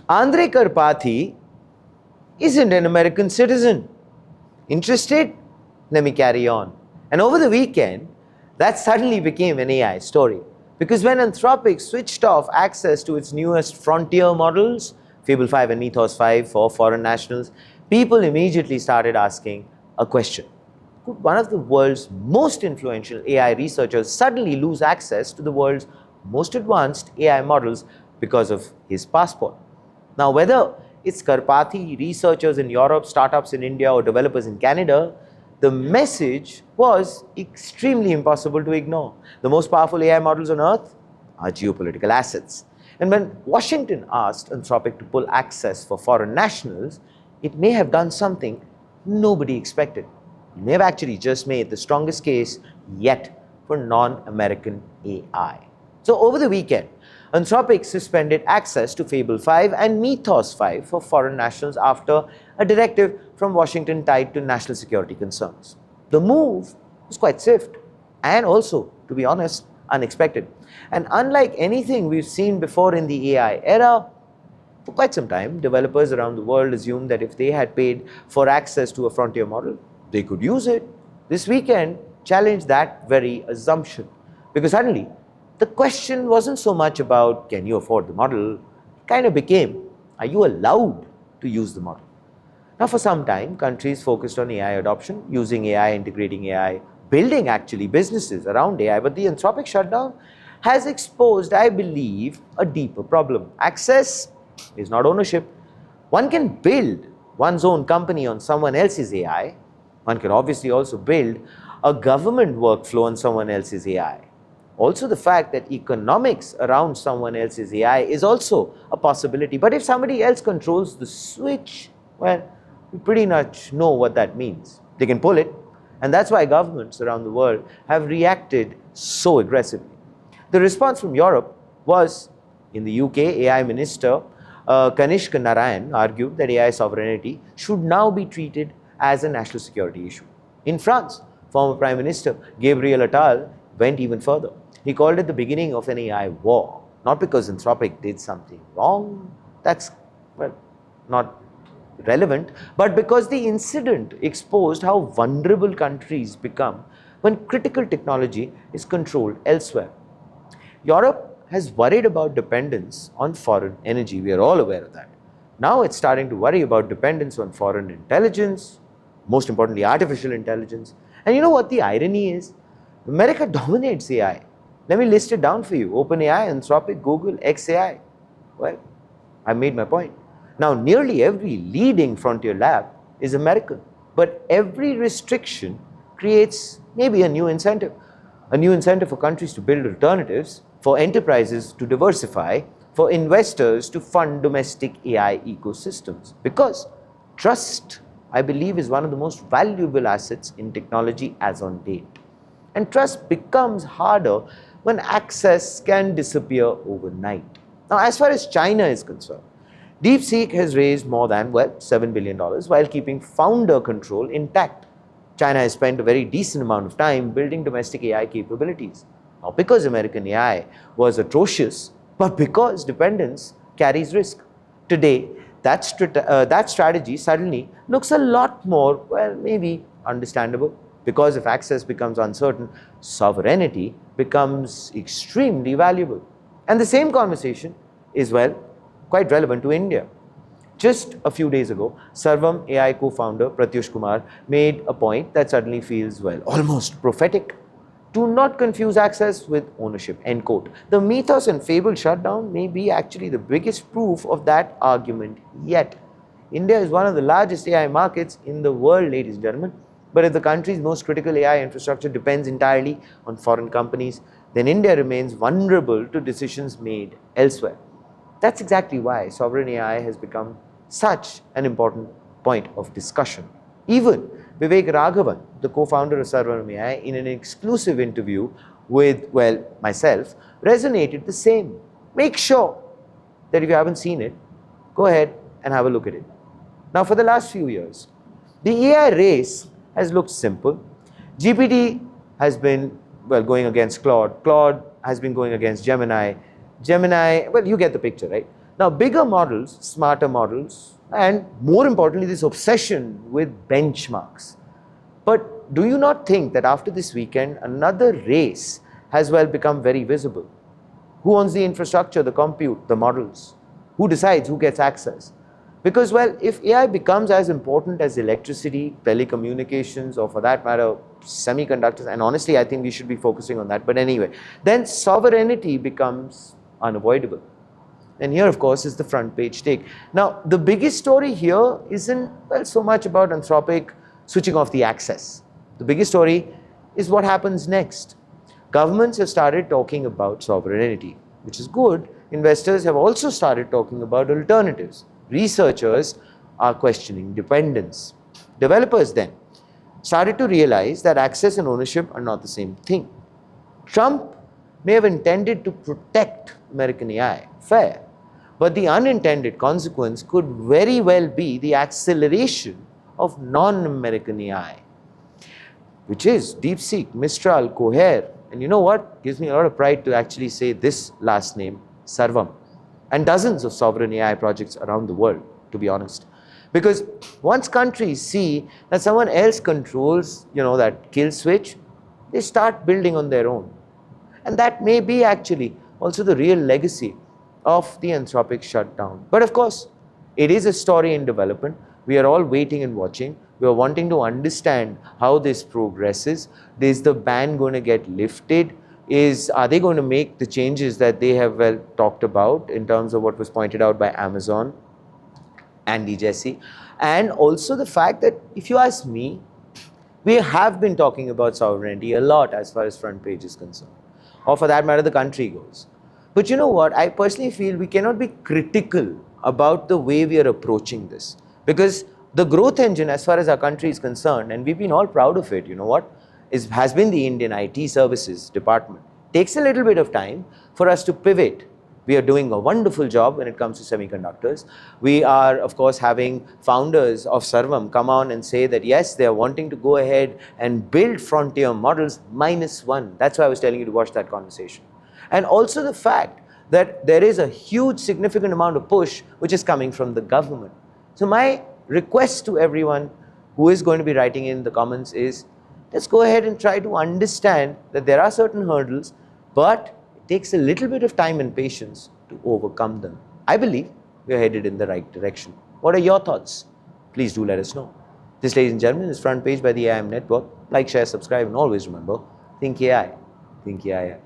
Andre Karpathy isn't an American citizen. Interested? Let me carry on. And over the weekend, that suddenly became an AI story. Because when Anthropic switched off access to its newest frontier models, Fable 5 and Mythos 5 for foreign nationals, people immediately started asking a question. Could one of the world's most influential AI researchers suddenly lose access to the world's most advanced AI models because of his passport? Now, whether it's Karpathy, researchers in Europe, startups in India, or developers in Canada, the message was extremely impossible to ignore. The most powerful AI models on earth are geopolitical assets. And when Washington asked Anthropic to pull access for foreign nationals, it may have done something nobody expected. It may have actually just made the strongest case yet for non-American AI. So over the weekend, Anthropic suspended access to Fable 5 and Mythos 5 for foreign nationals after a directive from Washington tied to national security concerns. The move was quite swift and also, to be honest, unexpected. And unlike anything we've seen before in the AI era, for quite some time, developers around the world assumed that if they had paid for access to a frontier model, they could use it. This weekend challenged that very assumption, because suddenly the question wasn't so much about can you afford the model, it kind of became, are you allowed to use the model? Now, for some time, countries focused on AI adoption, using AI, integrating AI, building actually businesses around AI, but the Anthropic shutdown has exposed, I believe, a deeper problem. Access is not ownership. One can build one's own company on someone else's AI. One can obviously also build a government workflow on someone else's AI. Also, the fact that economics around someone else's AI is also a possibility. But if somebody else controls the switch, well, we pretty much know what that means. They can pull it. And that's why governments around the world have reacted so aggressively. The response from Europe was, in the UK, AI Minister Kanishka Narayan argued that AI sovereignty should now be treated as a national security issue. In France, former Prime Minister Gabriel Attal went even further. He called it the beginning of an AI war, not because Anthropic did something wrong, that's, well, not relevant, but because the incident exposed how vulnerable countries become when critical technology is controlled elsewhere. Europe has worried about dependence on foreign energy. We are all aware of that. Now it's starting to worry about dependence on foreign intelligence, most importantly, artificial intelligence. And you know what the irony is? America dominates AI. Let me list it down for you. OpenAI, Anthropic, Google, XAI. Well, I made my point. Now, nearly every leading frontier lab is American, but every restriction creates maybe a new incentive for countries to build alternatives, for enterprises to diversify, for investors to fund domestic AI ecosystems. Because trust, I believe, is one of the most valuable assets in technology as on date. And trust becomes harder when access can disappear overnight. Now, as far as China is concerned, DeepSeek has raised more than, well, $7 billion while keeping founder control intact. China has spent a very decent amount of time building domestic AI capabilities. Not because American AI was atrocious, but because dependence carries risk. Today, that strategy suddenly looks a lot more, well, maybe understandable. Because if access becomes uncertain, sovereignty becomes extremely valuable. And the same conversation is, well, quite relevant to India. Just a few days ago, Sarvam AI co-founder Pratyush Kumar made a point that suddenly feels, well, almost prophetic. Do not confuse access with ownership, end quote. The Mythos and Fable shutdown may be actually the biggest proof of that argument yet. India is one of the largest AI markets in the world, ladies and gentlemen. But if the country's most critical AI infrastructure depends entirely on foreign companies, then India remains vulnerable to decisions made elsewhere. That's exactly why sovereign AI has become such an important point of discussion. Even Vivek Raghavan, the co-founder of Sarvam AI, in an exclusive interview with, well, myself, resonated the same. Make sure that if you haven't seen it, go ahead and have a look at it. Now, for the last few years, the AI race has looked simple. GPT has been, well, going against Claude. Claude has been going against Gemini. Gemini, well, you get the picture, right? Now, bigger models, smarter models, and more importantly, this obsession with benchmarks. But do you not think that after this weekend, another race has well become very visible? Who owns the infrastructure, the compute, the models? Who decides who gets access? Because, well, if AI becomes as important as electricity, telecommunications, or for that matter, semiconductors, and honestly, I think we should be focusing on that, but anyway, then sovereignty becomes unavoidable. And here, of course, is the front page take. Now, the biggest story here isn't, well, so much about Anthropic switching off the access. The biggest story is what happens next. Governments have started talking about sovereignty, which is good. Investors have also started talking about alternatives. Researchers are questioning dependence. Developers then started to realize that access and ownership are not the same thing. Trump may have intended to protect American AI, fair, but the unintended consequence could very well be the acceleration of non-American AI, which is DeepSeek, Mistral, Cohere, and you know what? Gives me a lot of pride to actually say this last name, Sarvam, and dozens of sovereign AI projects around the world, to be honest. Because once countries see that someone else controls, that kill switch, they start building on their own. And that may be actually also the real legacy of the Anthropic shutdown. But of course, it is a story in development. We are all waiting and watching. We are wanting to understand how this progresses. Is the ban going to get lifted? Are they going to make the changes that they have well talked about in terms of what was pointed out by Amazon, Andy Jassy? And also the fact that, if you ask me, we have been talking about sovereignty a lot as far as front page is concerned, or for that matter, the country goes. But you know what? I personally feel we cannot be critical about the way we are approaching this, because the growth engine as far as our country is concerned, and we've been all proud of it, has been the Indian IT services department. Takes a little bit of time for us to pivot. We are doing a wonderful job when it comes to semiconductors. We are, of course, having founders of Sarvam come on and say that, yes, they are wanting to go ahead and build frontier models -1. That's why I was telling you to watch that conversation. And also the fact that there is a huge, significant amount of push which is coming from the government. So my request to everyone who is going to be writing in the comments is, let's go ahead and try to understand that there are certain hurdles, but it takes a little bit of time and patience to overcome them. I believe we are headed in the right direction. What are your thoughts? Please do let us know. This, ladies and gentlemen, is Front Page by the AIM Network. Like, share, subscribe, and always remember, think AI, think AI.